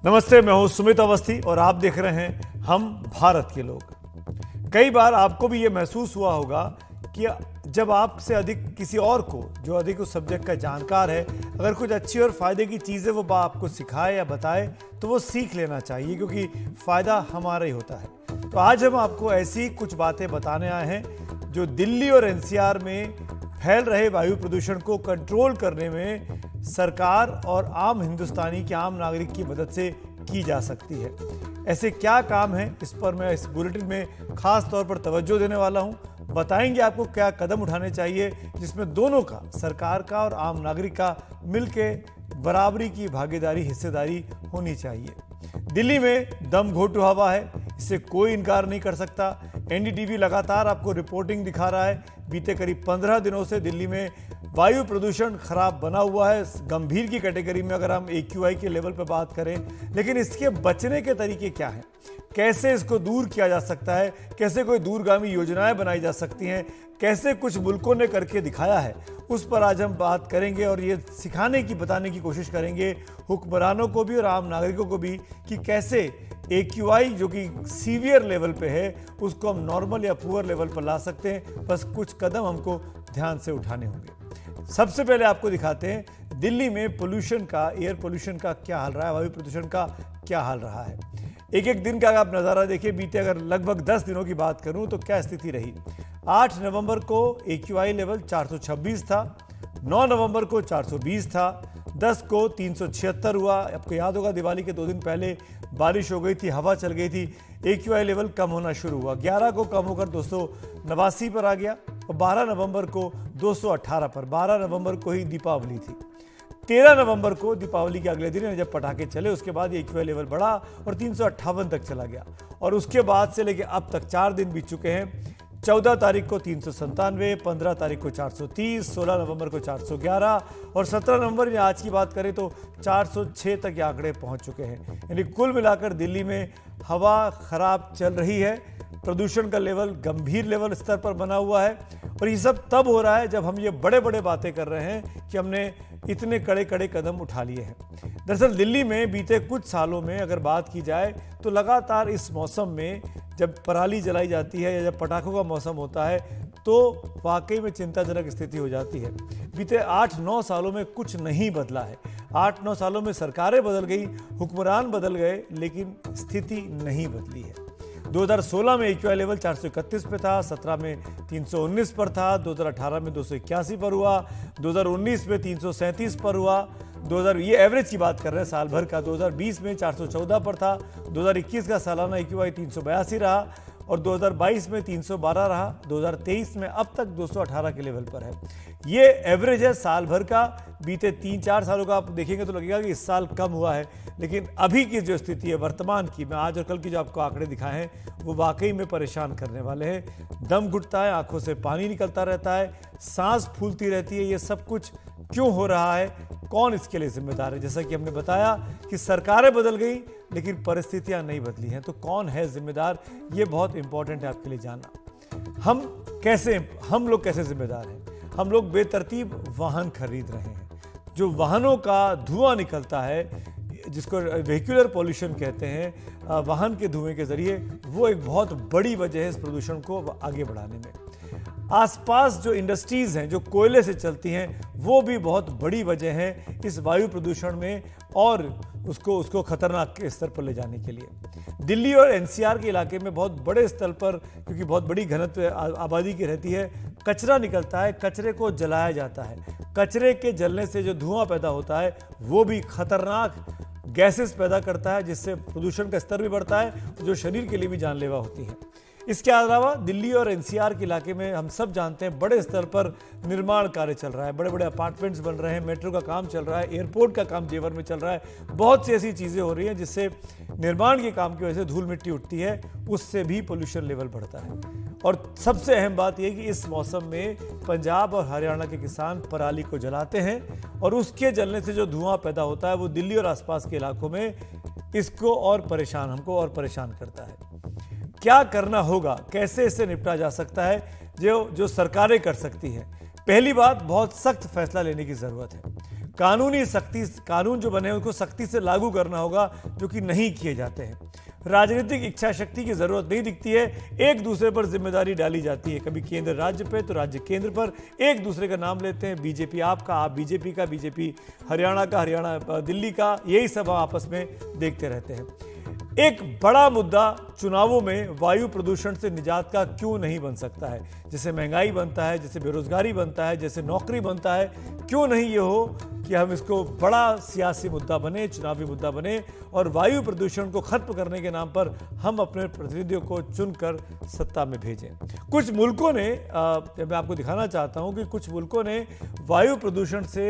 नमस्ते, मैं हूं सुमित अवस्थी और आप देख रहे हैं हम भारत के लोग। कई बार आपको भी ये महसूस हुआ होगा कि जब आपसे अधिक किसी और को, जो अधिक उस सब्जेक्ट का जानकार है, अगर कुछ अच्छी और फायदे की चीज़ें वो आपको सिखाए या बताए तो वो सीख लेना चाहिए, क्योंकि फ़ायदा हमारा ही होता है। तो आज हम आपको ऐसी कुछ बातें बताने आए हैं जो दिल्ली और एनसीआर में फैल रहे वायु प्रदूषण को कंट्रोल करने में सरकार और आम हिंदुस्तानी के आम नागरिक की मदद से की जा सकती है। ऐसे क्या काम हैं, इस पर मैं इस बुलेटिन में खास तौर पर तवज्जो देने वाला हूं। बताएंगे आपको क्या कदम उठाने चाहिए जिसमें दोनों का, सरकार का और आम नागरिक का मिलके बराबरी की भागीदारी, हिस्सेदारी होनी चाहिए। दिल्ली में दम घोटू हवा है, इससे कोई इनकार नहीं कर सकता। एनडीटीवी लगातार आपको रिपोर्टिंग दिखा रहा है। बीते करीब 15 दिनों से दिल्ली में वायु प्रदूषण खराब बना हुआ है, गंभीर की कैटेगरी में अगर हम AQI के लेवल पर बात करें। लेकिन इसके बचने के तरीके क्या हैं, कैसे इसको दूर किया जा सकता है, कैसे कोई दूरगामी योजनाएं बनाई जा सकती हैं, कैसे कुछ मुल्कों ने करके दिखाया है, उस पर आज हम बात करेंगे और ये सिखाने की, बताने की कोशिश करेंगे हुक्मरानों को भी और आम नागरिकों को भी कि कैसे AQI जो कि सीवियर लेवल पे है उसको हम नॉर्मल या पुअर लेवल पर ला सकते हैं। बस कुछ कदम हमको ध्यान से उठाने होंगे। सबसे पहले आपको दिखाते हैं दिल्ली में पोल्यूशन का, एयर पोल्यूशन का क्या हाल रहा है, वायु प्रदूषण का क्या हाल रहा है। एक एक दिन का आप नज़ारा देखिए। बीते अगर लगभग 10 दिनों की बात करूं तो क्या स्थिति रही। 8 नवंबर को AQI लेवल 426 था, 9 नवंबर को 420 था, 10 को 376 हुआ। आपको याद होगा दिवाली के 2 दिन पहले बारिश हो गई थी, हवा चल गई थी, AQI लेवल कम होना शुरू हुआ। 11 को कम होकर 289 पर आ गया और 12 नवंबर को 218 पर। 12 नवंबर को ही दीपावली थी। 13 नवंबर को दीपावली के अगले दिन जब पटाखे चले उसके बाद AQI लेवल बढ़ा और 358 तक चला गया। और उसके बाद से लेकर अब तक 4 दिन बीत चुके हैं। 14 तारीख को 397, 15 तारीख को 430, 16 नवंबर को 411 और 17 नवंबर में आज की बात करें तो 406 तक ये आंकड़े पहुंच चुके हैं। यानी कुल मिलाकर दिल्ली में हवा खराब चल रही है, प्रदूषण का लेवल गंभीर लेवल स्तर पर बना हुआ है। और ये सब तब हो रहा है जब हम ये बड़े बड़े बातें कर रहे हैं कि हमने इतने कड़े कड़े कदम उठा लिए हैं। दरअसल दिल्ली में बीते कुछ सालों में अगर बात की जाए तो लगातार इस मौसम में जब पराली जलाई जाती है या जब पटाखों का मौसम होता है तो वाकई में चिंताजनक स्थिति हो जाती है। बीते 8-9 सालों में कुछ नहीं बदला है। 8-9 सालों में सरकारें बदल गई, हुक्मरान बदल गए, लेकिन स्थिति नहीं बदली है। 2016 में AQI लेवल 431 पे था, 17 में 319 पर था, 2018 में 281 पर हुआ, 2019 में 337 पर हुआ, 2000 ये एवरेज की बात कर रहे हैं साल भर का। 2020 में 414 पर था, 2021 का सालाना AQI 382 रहा और 2022 में 312 रहा, 2023 में अब तक 218 के लेवल पर है। ये एवरेज है साल भर का। बीते 3-4 सालों का आप देखेंगे तो लगेगा कि इस साल कम हुआ है, लेकिन अभी की जो स्थिति है वर्तमान की, मैं आज और कल की जो आपको आंकड़े दिखाए हैं वो वाकई में परेशान करने वाले हैं। दम घुटता है, आंखों से पानी निकलता रहता है, सांस फूलती रहती है। ये सब कुछ क्यों हो रहा है, कौन इसके लिए जिम्मेदार है? जैसा कि हमने बताया कि सरकारें बदल गई लेकिन परिस्थितियां नहीं बदली हैं, तो कौन है जिम्मेदार? ये बहुत इंपॉर्टेंट है आपके लिए जानना। हम लोग कैसे जिम्मेदार हैं? हम लोग बेतरतीब वाहन खरीद रहे हैं। जो वाहनों का धुआं निकलता है, जिसको व्हीक्यूलर पॉल्यूशन कहते हैं, वाहन के धुएं के जरिए, वो एक बहुत बड़ी वजह है इस प्रदूषण को आगे बढ़ाने में। आसपास जो इंडस्ट्रीज हैं जो कोयले से चलती हैं, वो भी बहुत बड़ी वजह है इस वायु प्रदूषण में और उसको खतरनाक के स्तर पर ले जाने के लिए। दिल्ली और NCR के इलाके में बहुत बड़े स्तर पर, क्योंकि बहुत बड़ी घनत्व आबादी की रहती है, कचरा निकलता है, कचरे को जलाया जाता है। कचरे के जलने से जो धुआं पैदा होता है वो भी खतरनाक गैसेस पैदा करता है, जिससे प्रदूषण का स्तर भी बढ़ता है, जो शरीर के लिए भी जानलेवा होती है। इसके अलावा दिल्ली और NCR के इलाके में हम सब जानते हैं बड़े स्तर पर निर्माण कार्य चल रहा है, बड़े बड़े अपार्टमेंट्स बन रहे हैं, मेट्रो का काम चल रहा है, एयरपोर्ट का काम जेवर में चल रहा है। बहुत सी ऐसी चीज़ें हो रही हैं जिससे निर्माण के काम की वजह से धूल मिट्टी उठती है, उससे भी पोल्यूशन लेवल बढ़ता है। और सबसे अहम बात यह कि इस मौसम में पंजाब और हरियाणा के किसान पराली को जलाते हैं और उसके जलने से जो धुआं पैदा होता है वो दिल्ली और आसपास के इलाकों में हमको और परेशान करता है। क्या करना होगा, कैसे इससे निपटा जा सकता है, जो सरकारें कर सकती हैं? पहली बात, बहुत सख्त फैसला लेने की ज़रूरत है। कानूनी सख्ती, कानून जो बने उनको सख्ती से लागू करना होगा, जो कि नहीं किए जाते हैं। राजनीतिक इच्छा शक्ति की जरूरत नहीं दिखती है, एक दूसरे पर जिम्मेदारी डाली जाती है, कभी केंद्र राज्य पे तो राज्य केंद्र पर, एक दूसरे का नाम लेते हैं, बीजेपी आपका, आप बीजेपी का, बीजेपी हरियाणा का, हरियाणा दिल्ली का, यही सब आपस में देखते रहते हैं। एक बड़ा मुद्दा चुनावों में वायु प्रदूषण से निजात का क्यों नहीं बन सकता है? जैसे महंगाई बनता है, जैसे बेरोजगारी बनता है, जैसे नौकरी बनता है, क्यों नहीं ये हो कि हम इसको बड़ा सियासी मुद्दा बने, चुनावी मुद्दा बने और वायु प्रदूषण को खत्म करने के नाम पर हम अपने प्रतिनिधियों को चुनकर सत्ता में भेजें। कुछ मुल्कों ने, मैं आपको दिखाना चाहता हूं कि कुछ मुल्कों ने वायु प्रदूषण से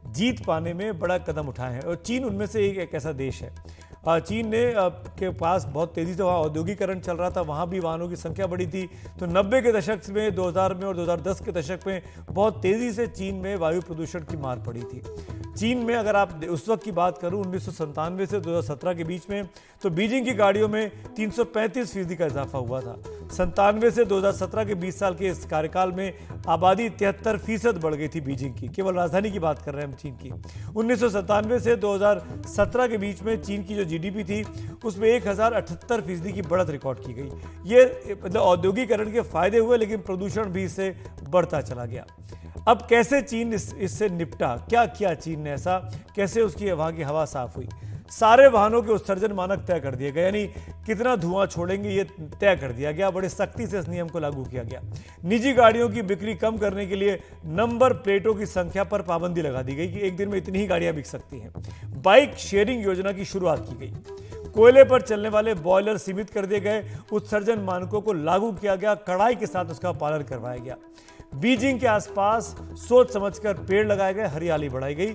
जीत पाने में बड़ा कदम उठाए हैं और चीन उनमें से एक ऐसा देश है। चीन ने के पास बहुत तेज़ी से वहाँ औद्योगिकरण चल रहा था, वहाँ भी वाहनों की संख्या बढ़ी थी। तो 90 के दशक में, 2000 में और 2010 के दशक में बहुत तेज़ी से चीन में वायु प्रदूषण की मार पड़ी थी। चीन में अगर आप उस वक्त की बात करूं 1997 से 2017 के बीच में, तो बीजिंग की गाड़ियों में 335% का इजाफा हुआ था। 97 से 2017 के 20 साल के इस कार्यकाल में आबादी 73% बढ़ गई थी बीजिंग की। केवल राजधानी की बात कर रहे हैं हम चीन की। 1997 से 2017 के बीच में चीन की जो जीडीपी थी उसमें 1078% की बढ़त रिकॉर्ड की गई। ये मतलब औद्योगिकरण के फायदे हुए, लेकिन प्रदूषण भी इससे बढ़ता चला गया। अब कैसे चीन इससे निपटा? क्या किया चीन ने ऐसा? कैसे उसकी वहाँ की हवा साफ हुई? सारे वाहनों के उत्सर्जन मानक तय कर दिए गए, यानी कितना धुआं छोड़ेंगे ये तय कर दिया गया। बड़े सख्ती से इस नियम को लागू किया गया। निजी गाड़ियों की बिक्री कम करने के लिए नंबर प्लेटों की संख्या पर पाबंदी लगा दी गई कि एक दिन में इतनी ही गाड़ियां बिक सकती हैं। बाइक शेयरिंग योजना की शुरुआत की गई। कोयले पर चलने वाले बॉयलर सीमित कर दिए गए। उत्सर्जन मानकों को लागू किया गया, कड़ाई के साथ उसका पालन करवाया गया। बीजिंग के आसपास सोच समझकर पेड़ लगाए गए, हरियाली बढ़ाई गई।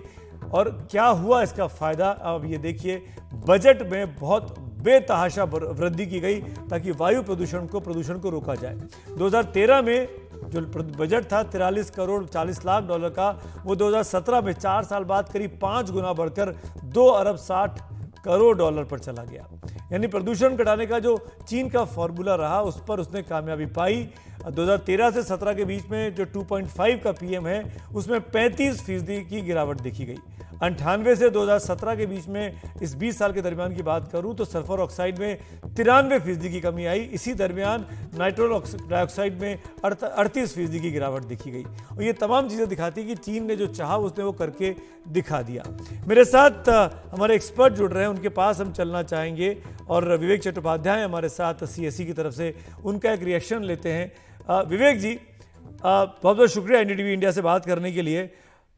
और क्या हुआ इसका फायदा? अब ये देखिए, बजट में बहुत बेतहाशा वृद्धि की गई ताकि वायु प्रदूषण को रोका जाए। 2013 में जो बजट था 43 करोड़ 40 लाख डॉलर का, वो 2017 में 4 साल बाद करीब 5 गुना बढ़कर 2 अरब 60 करोड़ डॉलर पर चला गया। यानी प्रदूषण घटाने का जो चीन का फॉर्मूला रहा उस पर उसने कामयाबी पाई। 2013 से 17 के बीच में जो 2.5 का पीएम है उसमें 35% की गिरावट देखी गई। 98 से 2017 के बीच में इस 20 साल के दरमियान की बात करूं तो सल्फर ऑक्साइड में 93% की कमी आई। इसी दरमियान नाइट्रोजन डाइऑक्साइड में 38% की गिरावट देखी गई। और ये तमाम चीज़ें दिखाती कि चीन ने जो चाहा उसने वो करके दिखा दिया। मेरे साथ हमारे एक्सपर्ट जुड़ रहे हैं, उनके पास हम चलना चाहेंगे और विवेक चट्टोपाध्याय हमारे साथ सीएससी की तरफ से, उनका एक रिएक्शन लेते हैं। विवेक जी, बहुत बहुत शुक्रिया एनडीटीवी इंडिया से बात करने के लिए।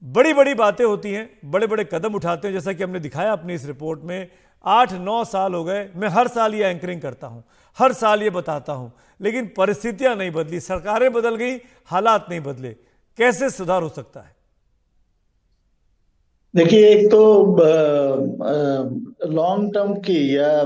बड़ी बड़ी बातें होती हैं, बड़े बड़े कदम उठाते हैं, जैसा कि हमने दिखाया अपनी इस रिपोर्ट में। 8-9 साल हो गए, मैं हर साल ये एंकरिंग करता हूं, हर साल ये बताता हूं, लेकिन परिस्थितियां नहीं बदली, सरकारें बदल गई, हालात नहीं बदले। कैसे सुधार हो सकता है? देखिए, एक तो लॉन्ग टर्म की या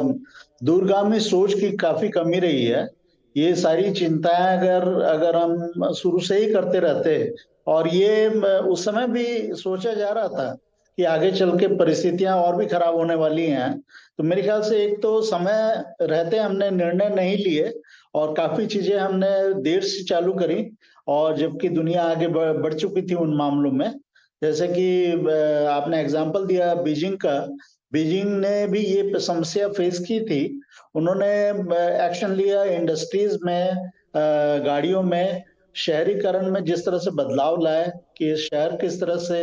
दूरगामी सोच की काफी कमी रही है। ये सारी चिंताएं अगर अगर हम शुरू से ही करते रहते, और ये उस समय भी सोचा जा रहा था कि आगे चल के परिस्थितियां और भी खराब होने वाली हैं, तो मेरे ख्याल से एक तो समय रहते हमने निर्णय नहीं लिए और काफी चीजें हमने देर से चालू करी, और जबकि दुनिया आगे बढ़ चुकी थी उन मामलों में। जैसे कि आपने एग्जांपल दिया बीजिंग का, बीजिंग ने भी ये समस्या फेस की थी। उन्होंने एक्शन लिया इंडस्ट्रीज में, गाड़ियों में, शहरीकरण में जिस तरह से बदलाव लाए कि शहर किस तरह से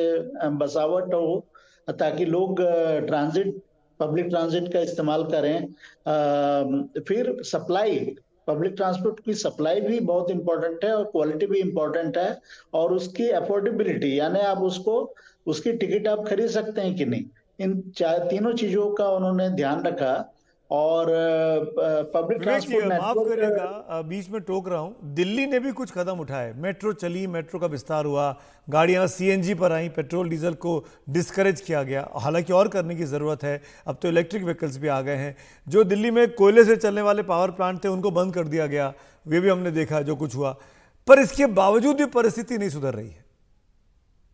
बसावट हो ताकि लोग पब्लिक ट्रांजिट का इस्तेमाल करें। फिर सप्लाई, पब्लिक ट्रांसपोर्ट की सप्लाई भी बहुत इंपॉर्टेंट है और क्वालिटी भी इंपॉर्टेंट है, और उसकी अफोर्डेबिलिटी, यानी आप उसकी टिकट आप खरीद सकते हैं कि नहीं, इन तीनों चीजों का उन्होंने ध्यान रखा। और पब्लिक ट्रांसपोर्ट माफ करिएगा, नेटवर्क, बीच में टोक रहा हूं, दिल्ली ने भी कुछ कदम उठाए। मेट्रो चली, मेट्रो का विस्तार हुआ, गाड़ियां सीएनजी पर आई, पेट्रोल डीजल को डिस्करेज किया गया। हालांकि और करने की ज़रूरत है, अब तो इलेक्ट्रिक व्हीकल्स भी आ गए हैं। जो दिल्ली में कोयले से चलने वाले पावर प्लांट थे उनको बंद कर दिया गया, वे भी हमने देखा जो कुछ हुआ। पर इसके बावजूद भी परिस्थिति नहीं सुधर रही है।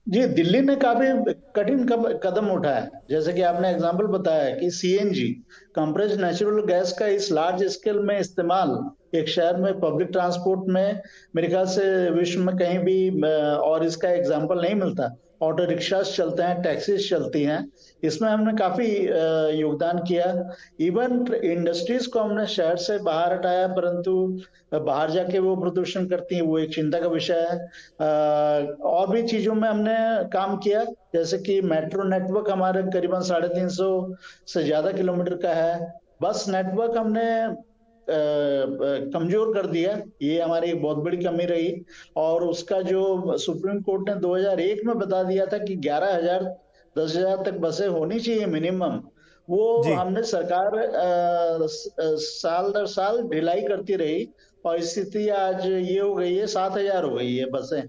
जी, दिल्ली ने काफी कठिन कदम उठाया। जैसे कि आपने एग्जांपल बताया कि सीएनजी, कंप्रेस्ड नेचुरल गैस का इस लार्ज स्केल में इस्तेमाल एक शहर में पब्लिक ट्रांसपोर्ट में मेरे ख्याल से विश्व में कहीं भी और इसका एग्जांपल नहीं मिलता। ऑटो रिक्शास चलते हैं, टैक्सीज चलती हैं, इसमें हमने काफी योगदान किया। इवन इंडस्ट्रीज को हमने शहर से बाहर हटाया, परंतु बाहर जाके वो प्रदूषण करती हैं, वो एक चिंता का विषय है। और भी चीजों में हमने काम किया, जैसे कि मेट्रो नेटवर्क हमारे करीबन 350 से ज्यादा किलोमीटर का है। बस नेटवर्क हमने कमजोर कर दिया, ये हमारी एक बहुत बड़ी कमी रही। और उसका जो सुप्रीम कोर्ट ने 2001 में बता दिया था कि 11,000 10,000 तक बसें होनी चाहिए मिनिमम, वो जी। हमने सरकार साल दर साल ढिलाई करती रही, और स्थिति आज ये हो गई है 7,000 हो गई है बसें।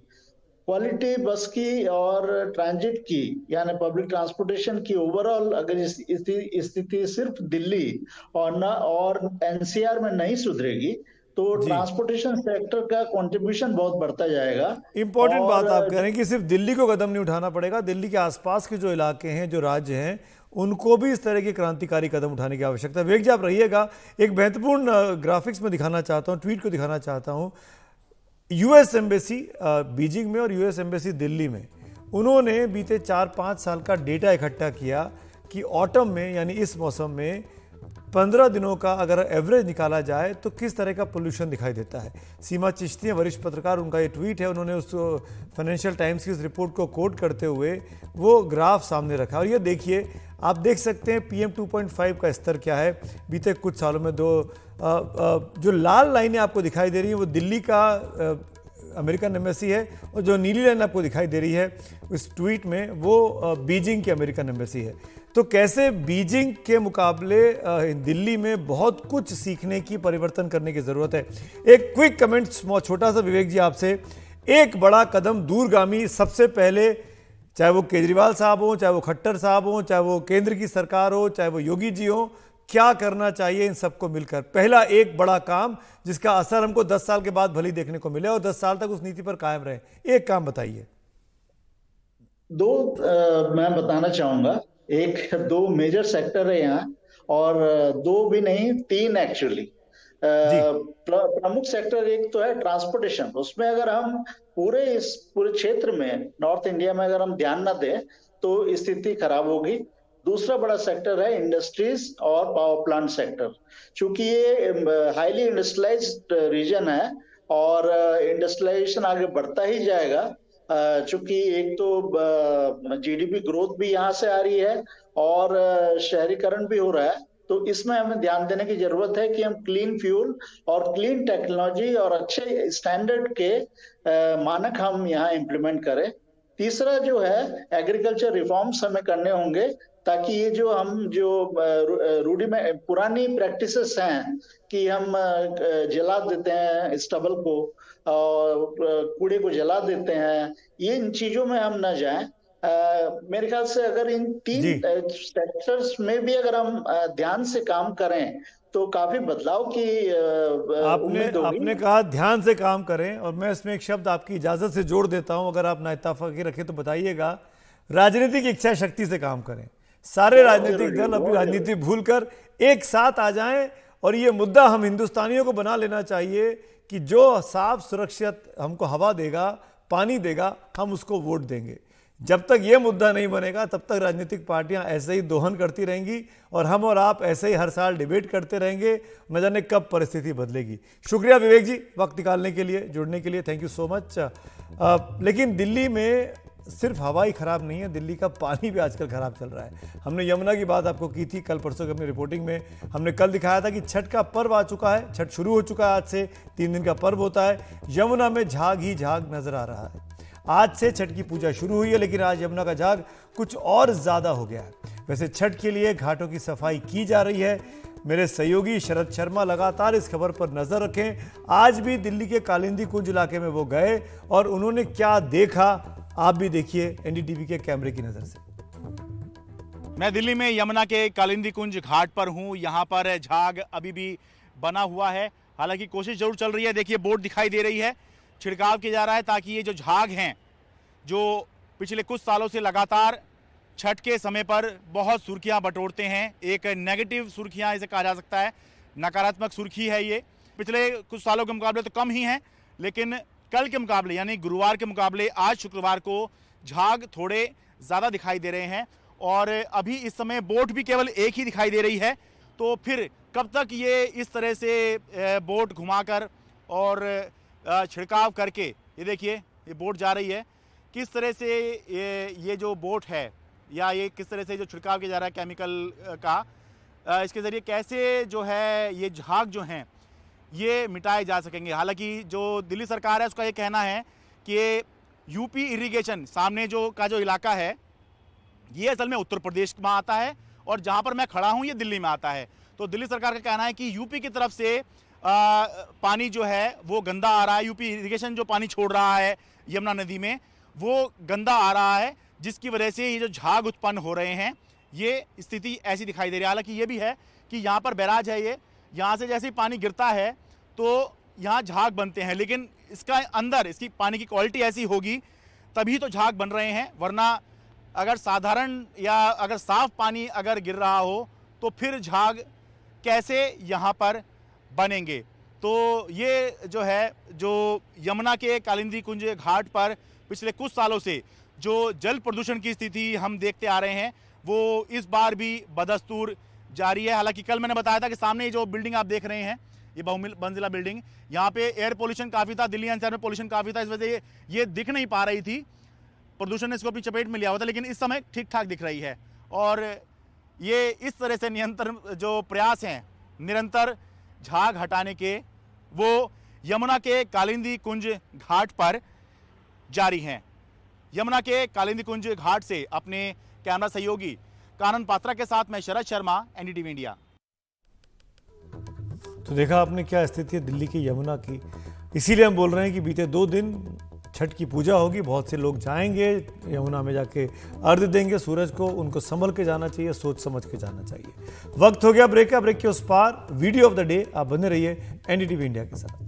क्वालिटी बस की और ट्रांजिट की, यानी पब्लिक ट्रांसपोर्टेशन की ओवरऑल अगर स्थिति सिर्फ दिल्ली और एनसीआर में नहीं सुधरेगी, तो जी, ट्रांसपोर्टेशन सेक्टर का कंट्रीब्यूशन बहुत बढ़ता जाएगा। इंपॉर्टेंट और बात आप कह रहे हैं कि सिर्फ दिल्ली को कदम नहीं उठाना पड़ेगा, दिल्ली के आसपास के जो इलाके हैं, जो राज्य हैं, उनको भी इस तरह के क्रांतिकारी कदम उठाने की आवश्यकता है। विवेक जी आप रहिएगा, एक महत्वपूर्ण ग्राफिक्स में दिखाना चाहता हूँ, ट्वीट को दिखाना चाहता हूँ। यूएस एम्बेसी बीजिंग में और यूएस एम्बेसी दिल्ली में, उन्होंने बीते 4-5 साल का डेटा इकट्ठा किया कि ऑटम में, यानी इस मौसम में 15 दिनों का अगर एवरेज निकाला जाए तो किस तरह का पोल्यूशन दिखाई देता है। सीमा चिश्ती है, वरिष्ठ पत्रकार, उनका ये ट्वीट है, उन्होंने उस फाइनेंशियल टाइम्स की उस रिपोर्ट को कोट करते हुए वो ग्राफ सामने रखा। और ये देखिए, आप देख सकते हैं PM 2.5 का स्तर क्या है बीते कुछ सालों में। जो लाल लाइनें आपको दिखाई दे रही हैं वो दिल्ली का अमेरिकन एम्बेसी है, और जो नीली लाइन आपको दिखाई दे रही है इस ट्वीट में वो बीजिंग की अमेरिकन एम्बेसी है। तो कैसे बीजिंग के मुकाबले दिल्ली में बहुत कुछ सीखने की, परिवर्तन करने की ज़रूरत है। एक क्विक कमेंट छोटा सा विवेक जी आपसे, एक बड़ा कदम दूरगामी सबसे पहले, चाहे वो केजरीवाल साहब हो, चाहे वो खट्टर साहब हो, चाहे वो केंद्र की सरकार हो, चाहे वो योगी जी हो, क्या करना चाहिए इन सबको मिलकर? पहला एक बड़ा काम जिसका असर हमको 10 साल के बाद भली देखने को मिले और 10 साल तक उस नीति पर कायम रहे, एक काम बताइए। मैं बताना चाहूंगा, दो मेजर सेक्टर है यहाँ, और दो भी नहीं, तीन एक्चुअली। जी, प्रमुख सेक्टर एक तो है ट्रांसपोर्टेशन, उसमें अगर हम पूरे क्षेत्र में, नॉर्थ इंडिया में अगर हम ध्यान न दें तो स्थिति खराब होगी। दूसरा बड़ा सेक्टर है इंडस्ट्रीज और पावर प्लांट सेक्टर। चूंकि ये हाईली इंडस्ट्रियलाइज्ड रीजन है, और इंडस्ट्रियलाइजेशन आगे बढ़ता ही जाएगा, चूंकि एक तो जीडीपी ग्रोथ भी यहाँ से आ रही है, और शहरीकरण भी हो रहा है। तो इसमें हमें ध्यान देने की जरूरत है कि हम क्लीन फ्यूल और क्लीन टेक्नोलॉजी और अच्छे स्टैंडर्ड के मानक हम यहाँ इम्प्लीमेंट करें। तीसरा जो है, एग्रीकल्चर रिफॉर्म्स हमें करने होंगे, ताकि ये जो रूढ़ी में पुरानी प्रैक्टिसेस हैं कि हम जला देते हैं स्टबल को और कूड़े को जला देते हैं, ये इन चीजों में हम न जाएं। मेरे ख्याल से अगर इन जी, तीन सेक्टर्स में भी अगर हम ध्यान से काम करें तो काफी बदलाव की आपने उम्मीद होगी। आपने कहा ध्यान से काम करें, और मैं इसमें एक शब्द आपकी इजाजत से जोड़ देता हूं, अगर आप ना इत्तेफाकी रखें तो बताइएगा, राजनीतिक इच्छा शक्ति से काम करें। सारे बहुत राजनीतिक जरूरी, दल अपनी बहुत राजनीति भूलकर एक साथ आ जाएं, और ये मुद्दा हम हिंदुस्तानियों को बना लेना चाहिए कि जो साफ सुरक्षित हमको हवा देगा, पानी देगा, हम उसको वोट देंगे। जब तक ये मुद्दा नहीं बनेगा तब तक राजनीतिक पार्टियां ऐसे ही दोहन करती रहेंगी, और हम और आप ऐसे ही हर साल डिबेट करते रहेंगे, न जाने कब परिस्थिति बदलेगी। शुक्रिया विवेक जी, वक्त निकालने के लिए, जुड़ने के लिए, थैंक यू सो मच। लेकिन दिल्ली में सिर्फ हवा ही खराब नहीं है, दिल्ली का पानी भी आजकल खराब चल रहा है। हमने यमुना की बात आपको की थी कल परसों की अपनी रिपोर्टिंग में। हमने कल दिखाया था कि छठ का पर्व आ चुका है, छठ शुरू हो चुका है, आज से 3 दिन का पर्व होता है। यमुना में झाग ही झाग नजर आ रहा है। आज से छठ की पूजा शुरू हुई है, लेकिन आज यमुना का झाग कुछ और ज्यादा हो गया है। वैसे छठ के लिए घाटों की सफाई की जा रही है। मेरे सहयोगी शरद शर्मा लगातार इस खबर पर नजर रखें। आज भी दिल्ली के कालिंदी कुंज इलाके में वो गए और उन्होंने क्या देखा, आप भी देखिए एनडीटीवी के कैमरे की नजर से। मैं दिल्ली में यमुना के कालिंदी कुंज घाट पर हूं। यहां पर झाग अभी भी बना हुआ है, हालांकि कोशिश जरूर चल रही है। देखिए बोर्ड दिखाई दे रही है, छिड़काव किया जा रहा है ताकि ये जो झाग हैं, जो पिछले कुछ सालों से लगातार छठ के समय पर बहुत सुर्खियां बटोरते हैं, एक नेगेटिव सुर्खियां इसे कहा जा सकता है, नकारात्मक सुर्खी है ये। पिछले कुछ सालों के मुकाबले तो कम ही है, लेकिन कल के मुकाबले यानी गुरुवार के मुकाबले आज शुक्रवार को झाग थोड़े ज़्यादा दिखाई दे रहे हैं और अभी इस समय बोट भी केवल एक ही दिखाई दे रही है। तो फिर कब तक ये इस तरह से बोट घुमाकर और छिड़काव करके, ये देखिए ये बोट जा रही है, किस तरह से ये जो बोट है या ये किस तरह से जो छिड़काव किया जा रहा है केमिकल का, इसके ज़रिए कैसे जो है ये झाग जो हैं ये मिटाए जा सकेंगे। हालांकि जो दिल्ली सरकार है उसका ये कहना है कि यूपी इरिगेशन सामने जो इलाका है ये असल में उत्तर प्रदेश में आता है और जहाँ पर मैं खड़ा हूँ ये दिल्ली में आता है। तो दिल्ली सरकार का कहना है कि यूपी की तरफ से पानी जो है वो गंदा आ रहा है, यूपी इरिगेशन जो पानी छोड़ रहा है यमुना नदी में वो गंदा आ रहा है, जिसकी वजह से ये जो झाग उत्पन्न हो रहे हैं ये स्थिति ऐसी दिखाई दे रही है। हालांकि ये भी है कि यहाँ पर बैराज है, ये यहाँ से जैसे ही पानी गिरता है तो यहाँ झाग बनते हैं, लेकिन इसका अंदर इसकी पानी की क्वालिटी ऐसी होगी तभी तो झाग बन रहे हैं, वरना अगर साधारण या अगर साफ पानी अगर गिर रहा हो तो फिर झाग कैसे यहाँ पर बनेंगे। तो ये जो है जो यमुना के कालिंदी कुंज घाट पर पिछले कुछ सालों से जो जल प्रदूषण की स्थिति हम देखते आ रहे हैं वो इस बार भी बदस्तूर जारी है। हालांकि कल मैंने बताया था कि सामने जो बिल्डिंग आप देख रहे हैं ये बहुमंजिला बिल्डिंग, यहाँ पे एयर पोल्यूशन काफ़ी था, दिल्ली एनसीआर में पोल्यूशन काफ़ी था, इस वजह से ये दिख नहीं पा रही थी, प्रदूषण ने इसको अपनी चपेट में लिया हुआ था, लेकिन इस समय ठीक ठाक दिख रही है। और ये इस तरह से नियंत्रण जो प्रयास हैं निरंतर झाग हटाने के वो यमुना के कालिंदी कुंज घाट पर जारी हैं। यमुना के कालिंदी कुंज घाट से अपने कैमरा सहयोगी कानन पात्रा के साथ मैं शरद शर्मा, एनडीटीवी इंडिया। तो देखा आपने क्या स्थिति है दिल्ली की यमुना की, इसीलिए हम बोल रहे हैं कि बीते 2 दिन छठ की पूजा होगी, बहुत से लोग जाएंगे यमुना में जाके अर्घ्य देंगे सूरज को, उनको संभल के जाना चाहिए, सोच समझ के जाना चाहिए। वक्त हो गया ब्रेक का, ब्रेक के उस पार वीडियो ऑफ द डे। आप बने रहिए एनडीटीवी इंडिया के साथ।